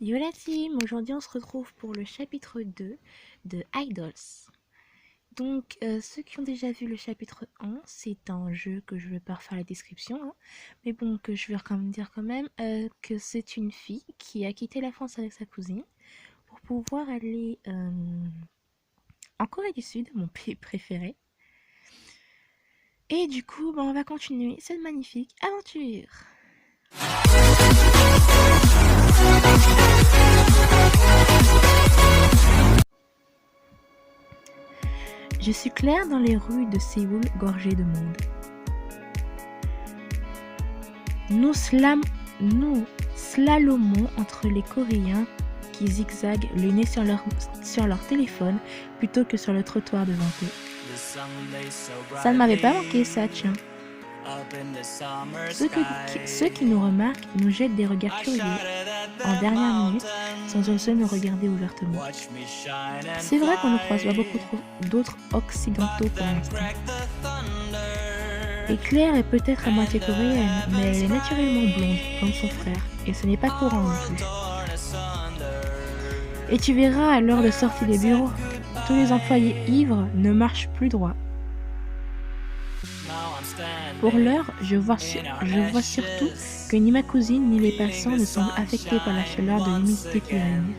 Yo la team, aujourd'hui on se retrouve pour le chapitre 2 de Idols. Donc ceux qui ont déjà vu le chapitre 1, c'est un jeu que je vais pas refaire la description, hein, mais bon que je vais dire quand même que c'est une fille qui a quitté la France avec sa cousine pour pouvoir aller en Corée du Sud, mon pays préféré. Et du coup, on va continuer cette magnifique aventure. Je suis Claire dans les rues de Séoul gorgées de monde. Nous slalomons entre les Coréens qui zigzaguent le nez sur leur téléphone plutôt que sur le trottoir devant eux. Ça ne m'avait pas manqué ça, tiens. Ceux qui nous remarquent nous jettent des regards curieux en dernière minute sans oser nous regarder ouvertement. C'est vrai qu'on ne croise pas beaucoup d'autres occidentaux pour l'instant. Et Claire est peut-être à moitié coréenne, mais elle est naturellement blonde, comme son frère, et ce n'est pas courant non plus. Et tu verras à l'heure de sortie des bureaux, tous les employés ivres ne marchent plus droit. Pour l'heure, je vois surtout que ni ma cousine ni les passants ne semblent affectés par la chaleur de l'humidité qui règne.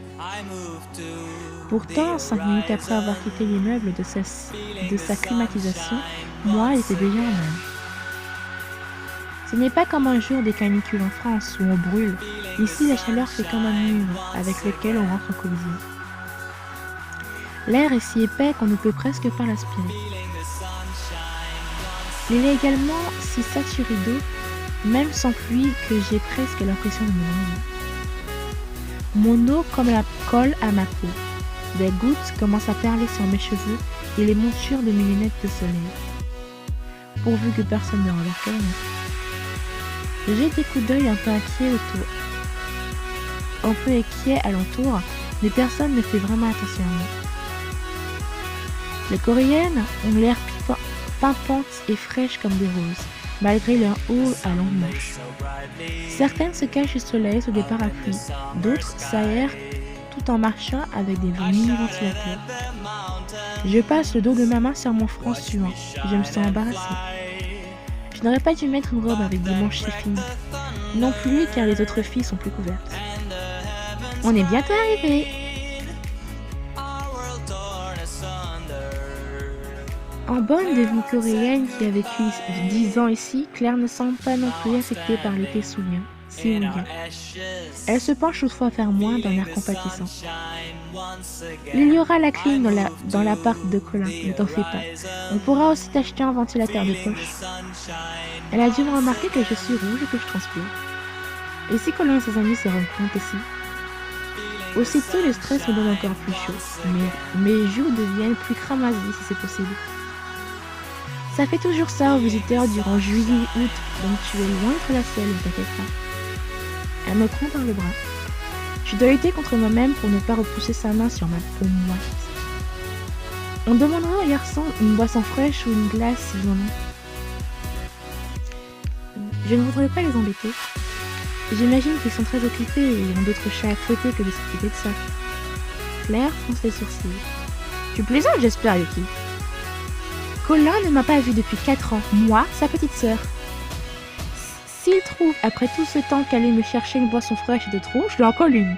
Pourtant, 5 minutes après avoir quitté l'immeuble de sa climatisation, moi, j'étais déjà en nage. Ce n'est pas comme un jour des canicules en France où on brûle. Ici, la chaleur fait comme un mur avec lequel on rentre en collision. L'air est si épais qu'on ne peut presque pas l'aspirer. Il est également si saturé d'eau, même sans pluie, que j'ai presque l'impression de me noyer. Mon eau colle à ma peau. Des gouttes commencent à perler sur mes cheveux et les montures de mes lunettes de soleil. Pourvu que personne ne remarque rien. Je jette des coups d'œil un peu inquiets alentour, mais personne ne fait vraiment attention à moi. Les Coréennes ont l'air pimpantes et fraîches comme des roses, malgré leur haut à longue manche. Certaines se cachent du soleil sous des parapluies, d'autres s'aèrent tout en marchant avec des mini-ventilateurs. Je passe le dos de ma main sur mon front suant, je me sens embarrassée. Je n'aurais pas dû mettre une robe avec des manches si fines, non plus car les autres filles sont plus couvertes. On est bientôt arrivé. En bonne devenue coréenne qui a vécu 10 ans ici, Claire ne semble pas non plus affectée par l'été séoulien. Elle se penche toutefois vers moi d'un air compatissant. Il y aura la clim dans l'appart de Colin, ne t'en fais pas. On pourra aussi t'acheter un ventilateur de poche. Elle a dû me remarquer que je suis rouge et que je transpire. Et si Colin et ses amis se rendent compte aussi? Aussitôt, le stress me donne encore plus chaud. Mes joues deviennent plus cramoisies si c'est possible. Ça fait toujours ça aux visiteurs durant juillet et août, donc tu es loin de la seule, ne t'inquiète pas. Elle me prend par le bras. Je dois lutter contre moi-même pour ne pas repousser sa main sur ma peau moite. On demandera aux garçons une boisson fraîche ou une glace s'ils en ont. Je ne voudrais pas les embêter. J'imagine qu'ils sont très occupés et ils ont d'autres chats à fouetter que de s'occuper de ça. Claire fronce les sourcils. Tu plaisantes, j'espère, Yuki. Colin ne m'a pas vue depuis 4 ans, moi, sa petite sœur. S'il trouve, après tout ce temps, qu'aller me chercher une boisson fraîche de trop, je lui en colle une.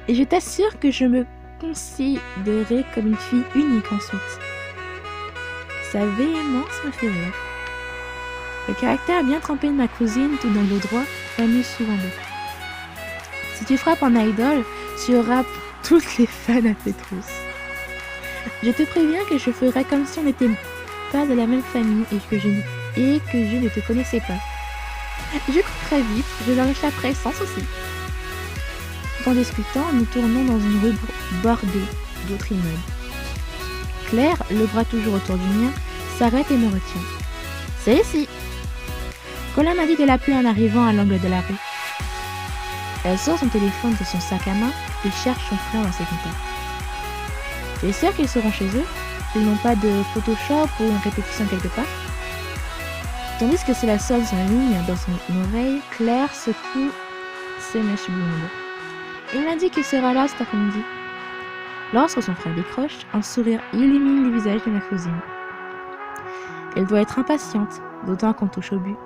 Et je t'assure que je me considérais comme une fille unique ensuite. Sa véhémence me fait rire. Le caractère bien trempé de ma cousine, tout dans le droit, m'amuse souvent beaucoup. Si tu frappes en idol, tu auras toutes les fans à tes trousses. Je te préviens que je ferai comme si on n'était pas de la même famille et que je ne te connaissais pas. Je cours très vite, je leur échapperai sans souci. Tout en discutant, nous tournons dans une rue bordée d'autres immeubles. Claire, le bras toujours autour du mien, s'arrête et me retient. C'est ici. Colin m'a dit de l'appeler en arrivant à l'angle de la rue. Elle sort son téléphone de son sac à main et cherche son frère dans ses contacts. Tu es sûr qu'ils seront chez eux? Ils n'ont pas de Photoshop ou une répétition quelque part? Tandis que c'est la sonne sur la ligne dans son oreille, Claire secoue ses mèches blondes. Il m'a dit qu'il sera là cet après-midi. Lorsque son frère décroche, un sourire illumine le visage de ma cousine. Elle doit être impatiente, d'autant qu'on touche au but.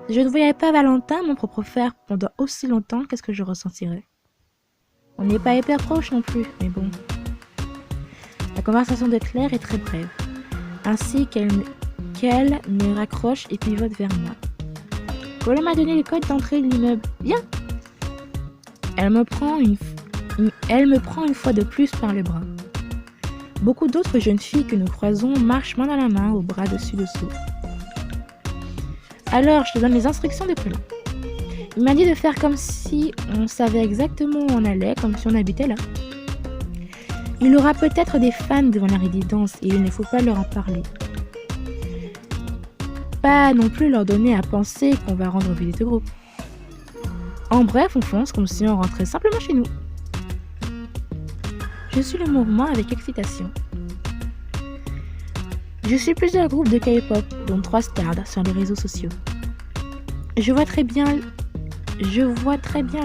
Si je ne voyais pas Valentin, mon propre frère, pendant aussi longtemps, qu'est-ce que je ressentirais? On n'est pas hyper proches non plus, mais bon. La conversation de Claire est très brève, ainsi qu'elle me raccroche et pivote vers moi. Colin m'a donné le code d'entrée de l'immeuble. Viens! Elle me prend une fois de plus par le bras. Beaucoup d'autres jeunes filles que nous croisons marchent main dans la main, au bras dessus-dessous. Alors, je te donne les instructions de Colin. Il m'a dit de faire comme si on savait exactement où on allait, comme si on habitait là. Il aura peut-être des fans devant la résidence et il ne faut pas leur en parler. Pas non plus leur donner à penser qu'on va rendre visite au groupe. En bref, on fonce comme si on rentrait simplement chez nous. Je suis le mouvement avec excitation. Je suis plusieurs groupes de K-pop, dont 3 stars sur les réseaux sociaux. Je vois très bien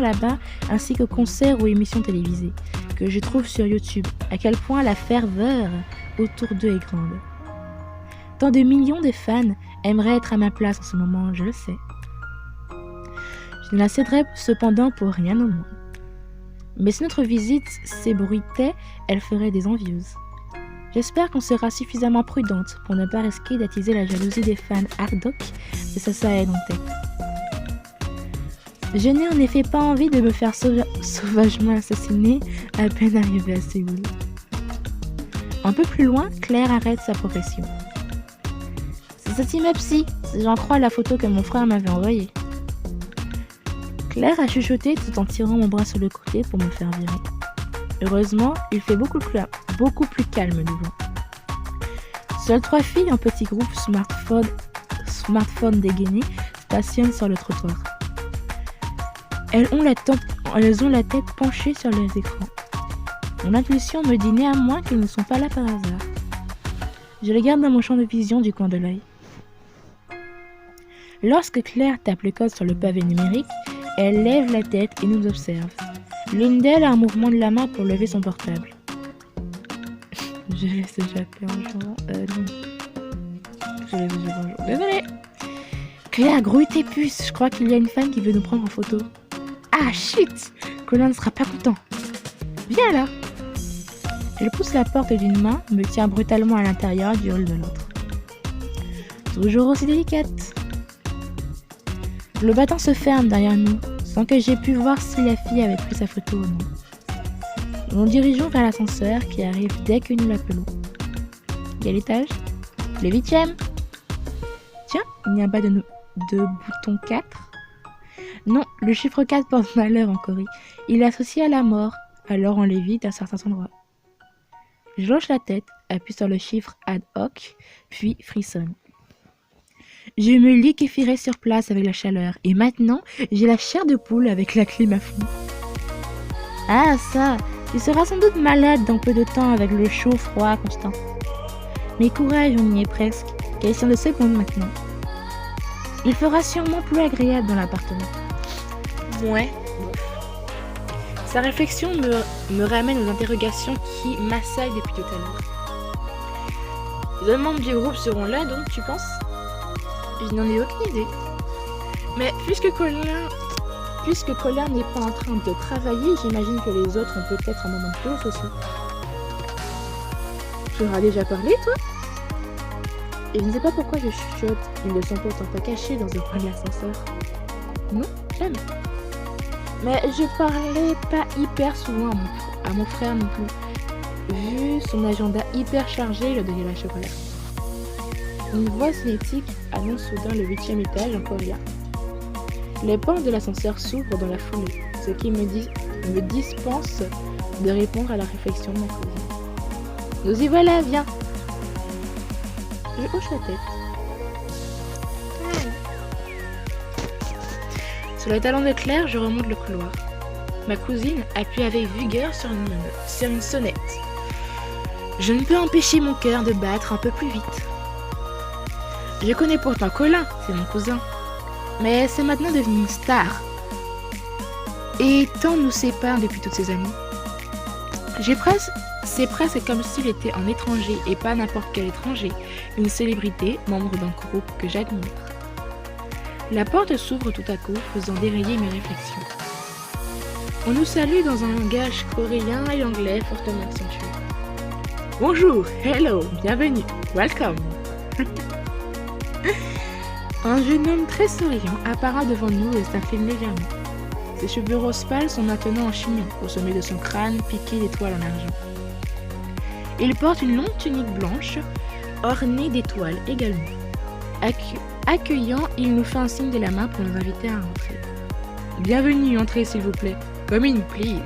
là-bas, ainsi que concerts ou émissions télévisées, que je trouve sur YouTube, à quel point la ferveur autour d'eux est grande. Tant de millions de fans aimeraient être à ma place en ce moment, je le sais. Je ne la céderai cependant pour rien au monde. Mais si notre visite s'ébruitait, elle ferait des envieuses. J'espère qu'on sera suffisamment prudente pour ne pas risquer d'attiser la jalousie des fans Hardock de Sasa et Dante. Je n'ai en effet pas envie de me faire sauvagement assassiner à peine arrivée à Séoul. Un peu plus loin, Claire arrête sa profession. C'est cet immeuble-ci, si j'en crois la photo que mon frère m'avait envoyée. Claire a chuchoté tout en tirant mon bras sur le côté pour me faire virer. Heureusement, il fait beaucoup plus calme devant. Seules 3 filles en petit groupe smartphone dégainé stationnent sur le trottoir. Elles ont la tête penchée sur les écrans. Mon intuition me dit néanmoins qu'elles ne sont pas là par hasard. Je les garde dans mon champ de vision du coin de l'œil. Lorsque Claire tape le code sur le pavé numérique, elle lève la tête et nous observe. L'une d'elles a un mouvement de la main pour lever son portable. Je laisse échapper un jour. Non. Je laisse échapper un jour. Désolée. Claire, grouille tes puces. Je crois qu'il y a une fan qui veut nous prendre en photo. Ah, shit! Colin ne sera pas content. Viens là. Elle pousse la porte d'une main, me tient brutalement à l'intérieur du hall de l'autre. Toujours aussi délicate. Le battant se ferme derrière nous, sans que j'aie pu voir si la fille avait pris sa photo ou non. Nous nous dirigeons vers l'ascenseur qui arrive dès que nous l'appelons. Quel étage? Le 8e. Tiens, il n'y a pas de bouton 4. Non, le chiffre 4 porte malheur en Corée. Il est associé à la mort, alors on l'évite à certains endroits. Je hoche la tête, appuie sur le chiffre ad hoc, puis frissonne. Je me liquéfierai sur place avec la chaleur, et maintenant, j'ai la chair de poule avec la clim à fond. Ah ça, tu seras sans doute malade dans peu de temps avec le chaud-froid constant. Mais courage, on y est presque. Question de secondes maintenant. Il fera sûrement plus agréable dans l'appartement. Ouais. Sa réflexion me ramène aux interrogations qui m'assaillent depuis tout à l'heure. Les autres membres du groupe seront là donc, tu penses? Je n'en ai aucune idée. Mais puisque Colin n'est pas en train de travailler, j'imagine que les autres ont peut-être un moment de pause aussi. Tu leur as déjà parlé, toi? Et je ne sais pas pourquoi je chuchote. Ils ne sont pourtant pas cachés dans un coin de l'ascenseur. Non, jamais. Mais je parlais pas hyper souvent à mon frère non plus. Vu son agenda hyper chargé, le donner la chocolat. Une voix cinétique annonce soudain le 8e étage en coréen. Les portes de l'ascenseur s'ouvrent dans la foulée, ce qui me dispense de répondre à la réflexion de mon cousin. Nous y voilà, viens. Je hoche la tête. Sur le talon de Claire, je remonte le couloir. Ma cousine appuie avec vigueur sur une sonnette. Je ne peux empêcher mon cœur de battre un peu plus vite. Je connais pourtant Colin, c'est mon cousin. Mais c'est maintenant devenu une star. Et tant nous sépare depuis toutes ces années. C'est presque comme s'il était un étranger et pas n'importe quel étranger, une célébrité, membre d'un groupe que j'admire. La porte s'ouvre tout à coup, faisant dérailler mes réflexions. On nous salue dans un langage coréen et anglais fortement accentué. Bonjour, hello, bienvenue, welcome. Un jeune homme très souriant apparaît devant nous et s'incline légèrement. Ses cheveux roses pâles sont maintenant en chignon, au sommet de son crâne piqué d'étoiles en argent. Il porte une longue tunique blanche, ornée d'étoiles également. Accueillant, il nous fait un signe de la main pour nous inviter à rentrer. Bienvenue, entrez s'il vous plaît. Come in, please.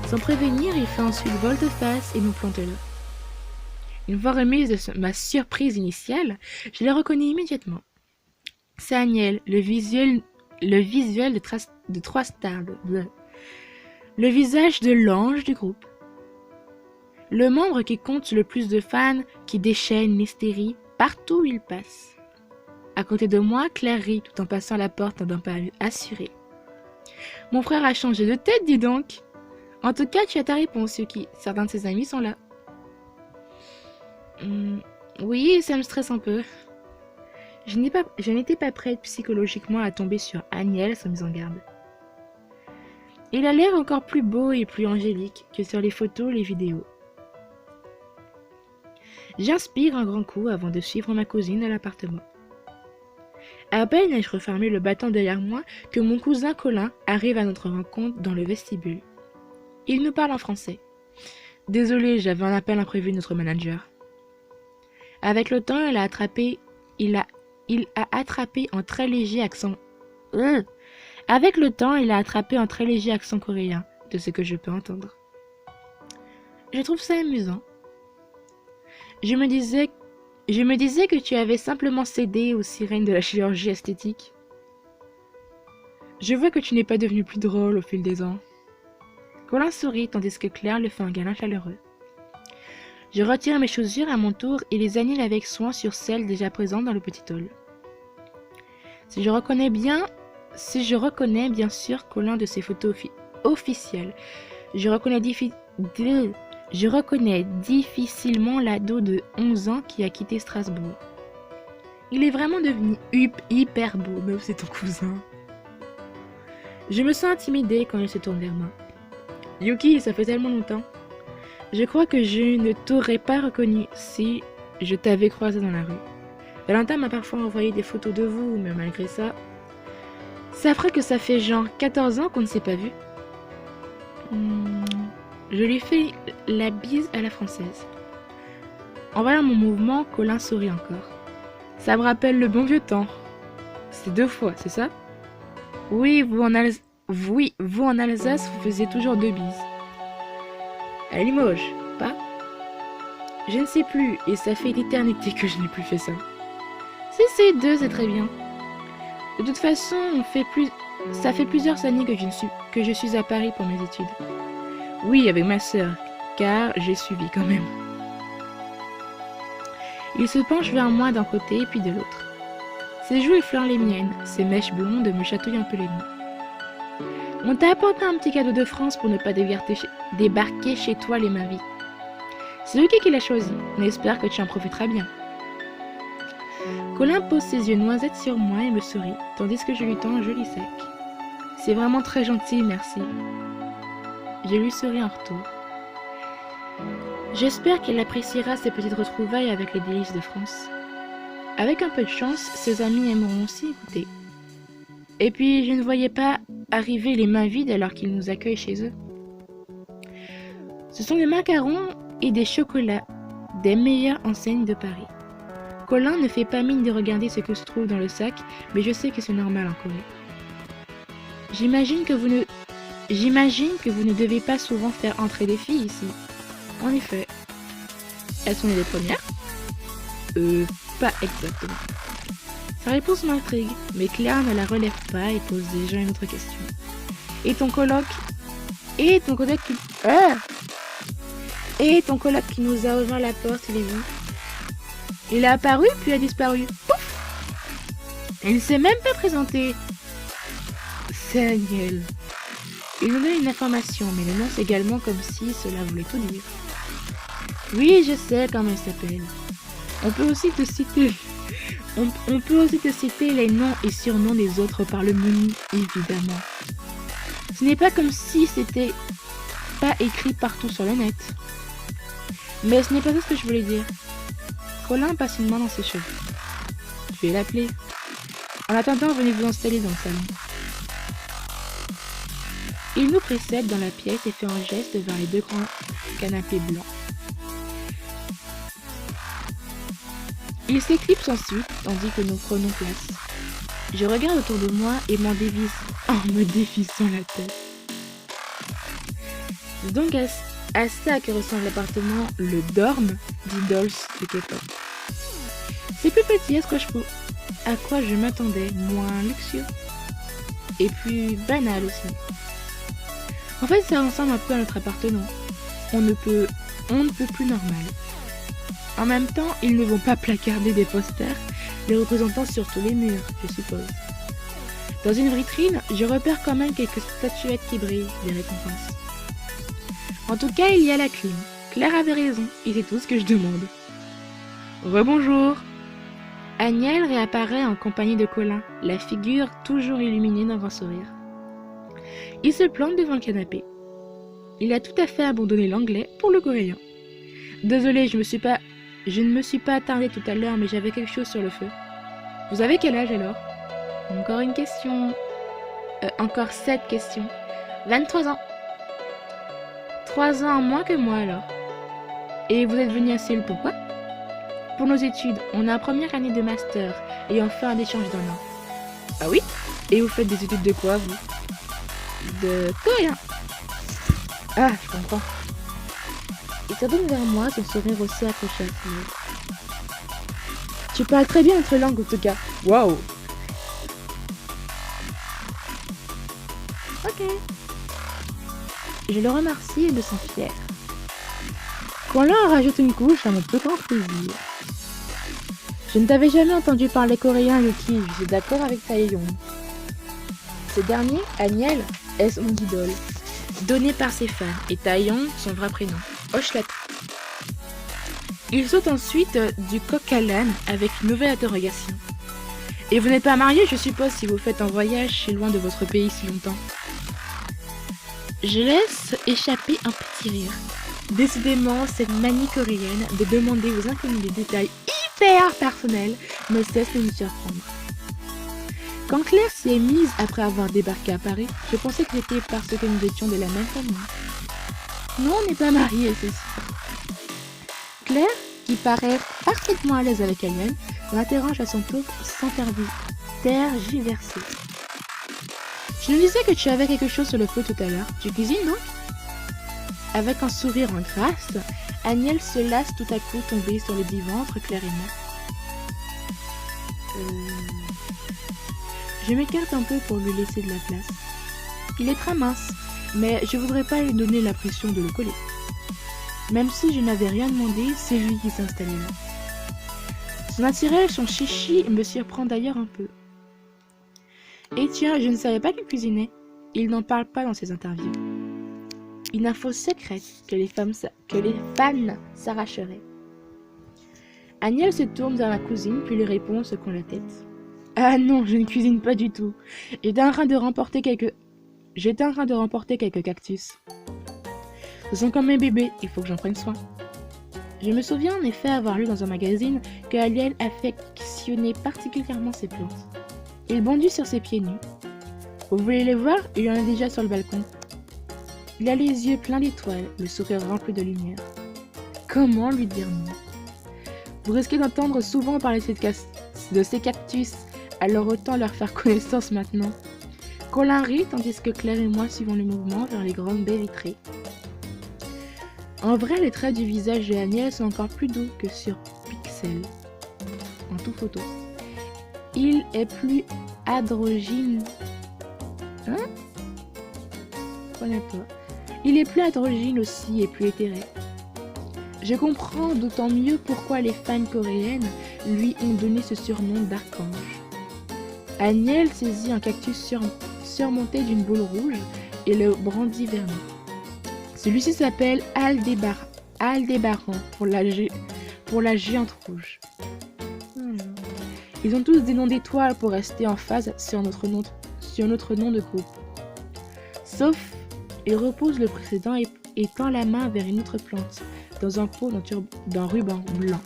Sans prévenir, il fait ensuite volte-face et nous plante là. Une fois remise de ma surprise initiale, je l'ai reconnu immédiatement. C'est Aniel, le visuel de 3 stars. Le visage de l'ange du groupe. Le membre qui compte le plus de fans, qui déchaîne l'hystérie partout où il passe. À côté de moi, Claire rit tout en passant la porte d'un pas assuré. Mon frère a changé de tête, dis donc. En tout cas, tu as ta réponse, Yuki. Certains de ses amis sont là. Oui, ça me stresse un peu. Je n'étais pas prête psychologiquement à tomber sur Aniel sans mise en garde. Il a l'air encore plus beau et plus angélique que sur les photos et les vidéos. J'inspire un grand coup avant de suivre ma cousine à l'appartement. À peine ai-je refermé le battant derrière moi que mon cousin Colin arrive à notre rencontre dans le vestibule. Il nous parle en français. Désolé, j'avais un appel imprévu de notre manager. Avec le temps, il a attrapé un très léger accent. Avec le temps, il a attrapé un très léger accent coréen, de ce que je peux entendre. Je trouve ça amusant. Je me disais que tu avais simplement cédé aux sirènes de la chirurgie esthétique. Je vois que tu n'es pas devenu plus drôle au fil des ans. Colin sourit tandis que Claire le fait un câlin chaleureux. Je retire mes chaussures à mon tour et les annule avec soin sur celles déjà présentes dans le petit hall. Si je reconnais bien sûr Colin de ses photos officielles, je reconnais difficilement l'ado de 11 ans qui a quitté Strasbourg. Il est vraiment devenu hyper beau, même c'est ton cousin. Je me sens intimidée quand il se tourne vers moi. Yuki, ça fait tellement longtemps. Je crois que je ne t'aurais pas reconnu si je t'avais croisé dans la rue. Valentin m'a parfois envoyé des photos de vous, mais malgré ça, ça ferait que ça fait genre 14 ans qu'on ne s'est pas vu. Je lui fais la bise à la française. En voyant mon mouvement, Colin sourit encore. Ça me rappelle le bon vieux temps. C'est 2 fois, c'est ça? Oui, vous en Alsace, vous faisiez toujours 2 bises. À Limoges, pas? Je ne sais plus, et ça fait l'éternité que je n'ai plus fait ça. Si c'est 2, c'est très bien. De toute façon, ça fait plusieurs années que je suis à Paris pour mes études. Oui, avec ma sœur, car j'ai suivi quand même. Il se penche vers moi d'un côté puis de l'autre. Ses joues effleurent les miennes, ses mèches blondes me chatouillent un peu les mains. On t'a apporté un petit cadeau de France pour ne pas débarquer chez toi les mains vides. C'est Yuki qui l'a choisi, on espère que tu en profiteras bien. Colin pose ses yeux noisettes sur moi et me sourit, tandis que je lui tends un joli sac. C'est vraiment très gentil, merci. Je lui souris en retour. J'espère qu'elle appréciera ces petites retrouvailles avec les délices de France. Avec un peu de chance, ses amis aimeront aussi goûter. Et puis, je ne voyais pas arriver les mains vides alors qu'ils nous accueillent chez eux. Ce sont des macarons et des chocolats des meilleures enseignes de Paris. Colin ne fait pas mine de regarder ce que se trouve dans le sac, mais je sais que c'est normal en Corée. J'imagine que vous ne devez pas souvent faire entrer des filles ici. En effet. Elles sont les premières? Pas exactement. Sa réponse m'intrigue, mais Claire ne la relève pas et pose déjà une autre question. Et ton coloc qui nous a ouvert la porte, il est où? Il a apparu puis a disparu. Pouf! Il ne s'est même pas présenté. c'est Agnel. Il nous donne une information, mais l'énonce également comme si cela voulait tout dire. Oui, je sais comment elle s'appelle. On peut aussi te citer... On peut aussi te citer les noms et surnoms des autres par le menu, évidemment. Ce n'est pas comme si c'était pas écrit partout sur le net. Mais ce n'est pas ça ce que je voulais dire. Colin passe une main dans ses cheveux. Je vais l'appeler. En attendant, venez vous installer dans le salon. Il nous précède dans la pièce et fait un geste vers les deux grands canapés blancs. Il s'éclipse ensuite, tandis que nous prenons place. Je regarde autour de moi et me dévissant la tête. C'est donc à ça que ressemble l'appartement, le dorm d'Idols de K-pop. C'est plus petit à quoi je m'attendais, moins luxueux. Et plus banal aussi. En fait, ça ressemble un peu à notre appartement. On ne peut plus normal. En même temps, ils ne vont pas placarder des posters, les représentant sur tous les murs, je suppose. Dans une vitrine, je repère quand même quelques statuettes qui brillent, des récompenses. En tout cas, il y a la clim. Claire avait raison, et c'est tout ce que je demande. Rebonjour. Agnel réapparaît en compagnie de Colin, la figure toujours illuminée d'un grand sourire. Il se plante devant le canapé. Il a tout à fait abandonné l'anglais pour le coréen. Désolé, je ne me suis pas attardée tout à l'heure, mais j'avais quelque chose sur le feu. Vous avez quel âge alors? Encore une question. Encore 7 questions. 23 ans. 3 ans en moins que moi alors. Et vous êtes venu à Séoul pourquoi? Pour nos études, on est en première année de master et on fait un échange d'1 an. Ah oui? Et vous faites des études de quoi vous? De coréen. Ah, je comprends. Il se tourne vers moi, son sourire aussi accroché à son. Tu parles très bien notre langue en tout cas. Waouh! Ok. Je le remercie et me sens fière. Colin rajoute une couche à mon plus grand plaisir. Je ne t'avais jamais entendu parler coréen, Yuki, je suis d'accord avec Taeyong. Ce dernier, Agnel, est mon idole, donné par ses fans, et Taeyong, son vrai prénom, hoche la tête. Il saute ensuite du coq à l'âne avec une nouvelle interrogation. Et vous n'êtes pas marié, je suppose, si vous faites un voyage si loin de votre pays si longtemps. Je laisse échapper un petit rire. Décidément, cette manie coréenne de demander aux inconnus des détails hyper personnels ne cesse de nous surprendre. Quand Claire s'y est mise après avoir débarqué à Paris, je pensais que c'était parce que nous étions de la même famille. Non, on n'est pas mariés, c'est sûr. Claire, qui paraît parfaitement à l'aise avec elle-même, l'interroge à son tour sans tergiverser. Je me disais que tu avais quelque chose sur le feu tout à l'heure. Tu cuisines, non? Avec un sourire en grâce, Agnel se laisse tout à coup tomber sur le divan entre Claire et moi. Je m'écarte un peu pour lui laisser de la place. Il est très mince, mais je voudrais pas lui donner la pression de le coller. Même si je n'avais rien demandé, c'est lui qui s'est installé là. Son attirail, son chichi me surprend d'ailleurs un peu. Et tiens, je ne savais pas qu'il cuisinait. Il n'en parle pas dans ses interviews. Une info secrète que les fans s'arracheraient. Agnel se tourne vers ma cousine puis lui répond en secouant la tête. Ah non, je ne cuisine pas du tout. J'étais en train de remporter quelques cactus. Ce sont comme mes bébés, il faut que j'en prenne soin. Je me souviens en effet avoir lu dans un magazine que Agnel affectionnait particulièrement ses plantes. Il bondit sur ses pieds nus. Vous voulez les voir? Il y en a déjà sur le balcon. Il a les yeux pleins d'étoiles, le sourire rempli de lumière. Comment lui dire non? Vous risquez d'entendre souvent parler de ces cactus, alors autant leur faire connaissance maintenant. Colin rit tandis que Claire et moi suivons le mouvement vers les grandes baies vitrées. En vrai, les traits du visage de Agnel sont encore plus doux que sur Pixel, en tout photo. Il est plus androgyne. Hein? Je connais pas. Il est plus androgyne aussi et plus éthéré. Je comprends d'autant mieux pourquoi les fans coréennes lui ont donné ce surnom d'archange. Agnel saisit un cactus surmonté d'une boule rouge et le brandit verni. Celui-ci s'appelle Aldébaran pour la géante rouge. Ils ont tous des noms d'étoiles pour rester en phase sur notre nom de groupe. Sauf, il repose le précédent et tend la main vers une autre plante, dans un pot d'un ruban blanc.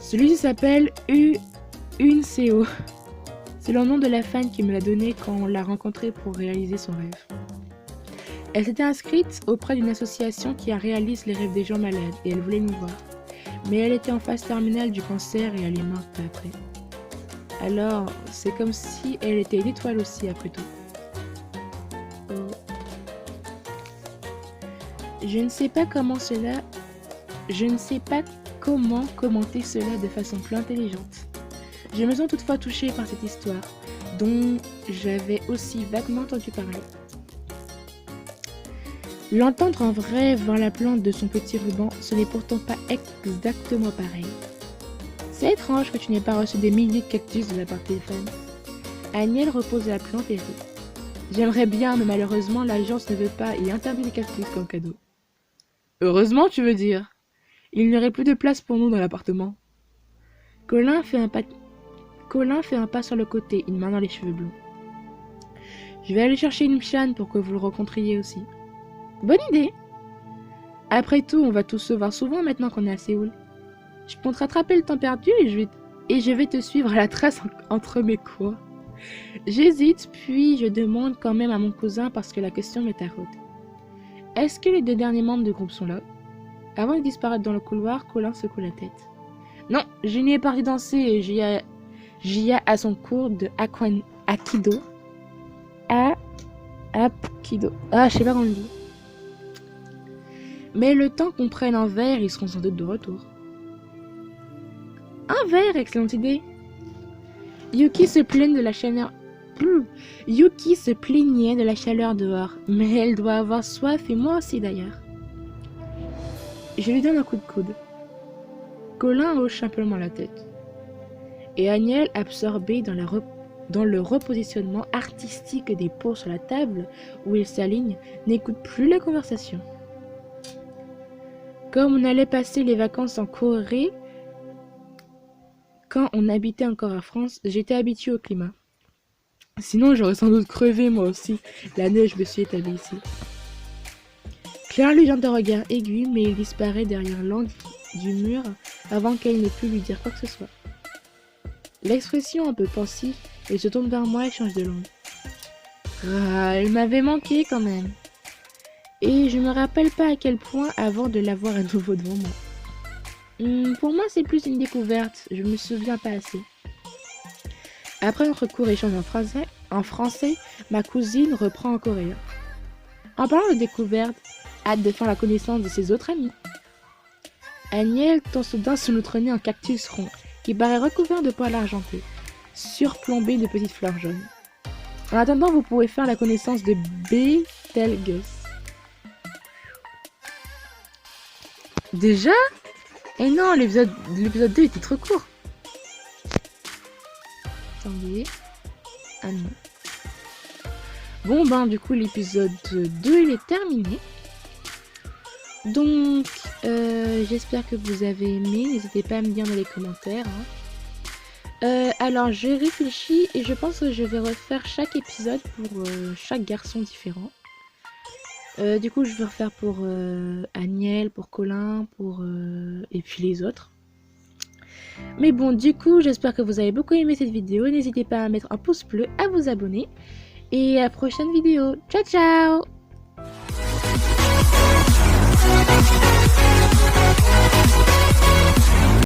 Celui-ci s'appelle Unseo. C'est le nom de la fan qui me l'a donné quand on l'a rencontrée pour réaliser son rêve. Elle s'était inscrite auprès d'une association qui réalise les rêves des gens malades et elle voulait nous voir. Mais elle était en phase terminale du cancer et allait morte peu après. Alors, c'est comme si elle était une étoile aussi après tout. Oh. Je ne sais pas comment commenter cela de façon plus intelligente. Je me sens toutefois touchée par cette histoire, dont j'avais aussi vaguement entendu parler. L'entendre en vrai voir la plante de son petit ruban, ce n'est pourtant pas exactement pareil. C'est étrange que tu n'aies pas reçu des milliers de cactus de la part de tes fans. Agnelle repose la plante et rit. J'aimerais bien, mais malheureusement, l'agence ne veut pas et interdit les cactus comme cadeau. Heureusement, tu veux dire? Il n'y aurait plus de place pour nous dans l'appartement. Colin fait un pas sur le côté, une main dans les cheveux blonds. Je vais aller chercher une Mchan pour que vous le rencontriez aussi. Bonne idée! Après tout, on va tous se voir souvent maintenant qu'on est à Séoul. Je compte rattraper le temps perdu et je vais te suivre à la trace entre mes cours. J'hésite, puis je demande quand même à mon cousin parce que la question m'est taraude. Est-ce que les deux derniers membres du groupe sont là? Avant de disparaître dans le couloir, Colin secoue la tête. Non, je n'y ai pas danser et j'y ai à son cours de Aikido. Aikido. Ah, je sais pas comment on le dit. Mais le temps qu'on prenne un verre, ils seront sans doute de retour. Un verre, excellente idée. Yuki se plaignait de la chaleur dehors, mais elle doit avoir soif et moi aussi d'ailleurs. Je lui donne un coup de coude. Colin hoche simplement la tête. Et Agnelle, absorbée dans le repositionnement artistique des pots sur la table où ils s'alignent, n'écoute plus la conversation. Comme on allait passer les vacances en Corée, quand on habitait encore en France, j'étais habituée au climat. Sinon, j'aurais sans doute crevé moi aussi. La neige me suis établie ici. Claire lui jette un regard aigu, mais il disparaît derrière l'angle du mur avant qu'elle n'ait pu lui dire quoi que ce soit. L'expression un peu pensive, elle se tourne vers moi et change de langue. Ah, elle m'avait manqué quand même. Et je me rappelle pas à quel point avant de la voir à nouveau devant moi. Pour moi, c'est plus une découverte, je me souviens pas assez. Après notre court échange en français, ma cousine reprend en coréen. En parlant de découverte, hâte de faire la connaissance de ses autres amis. Agnelle tend soudain sous notre nez un cactus rond, qui paraît recouvert de poils argentés, surplombé de petites fleurs jaunes. En attendant, vous pouvez faire la connaissance de Betelgeuse. Déjà? Eh non, l'épisode 2 était trop court. Attendez. Ah non. Bon ben du coup l'épisode 2 il est terminé. Donc j'espère que vous avez aimé. N'hésitez pas à me dire dans les commentaires. Alors j'ai réfléchi et je pense que je vais refaire chaque épisode pour chaque garçon différent. Du coup je vais refaire pour Agnelle, pour Colin, et puis les autres. Mais bon, du coup, j'espère que vous avez beaucoup aimé cette vidéo. N'hésitez pas à mettre un pouce bleu, à vous abonner. Et à la prochaine vidéo. Ciao, ciao!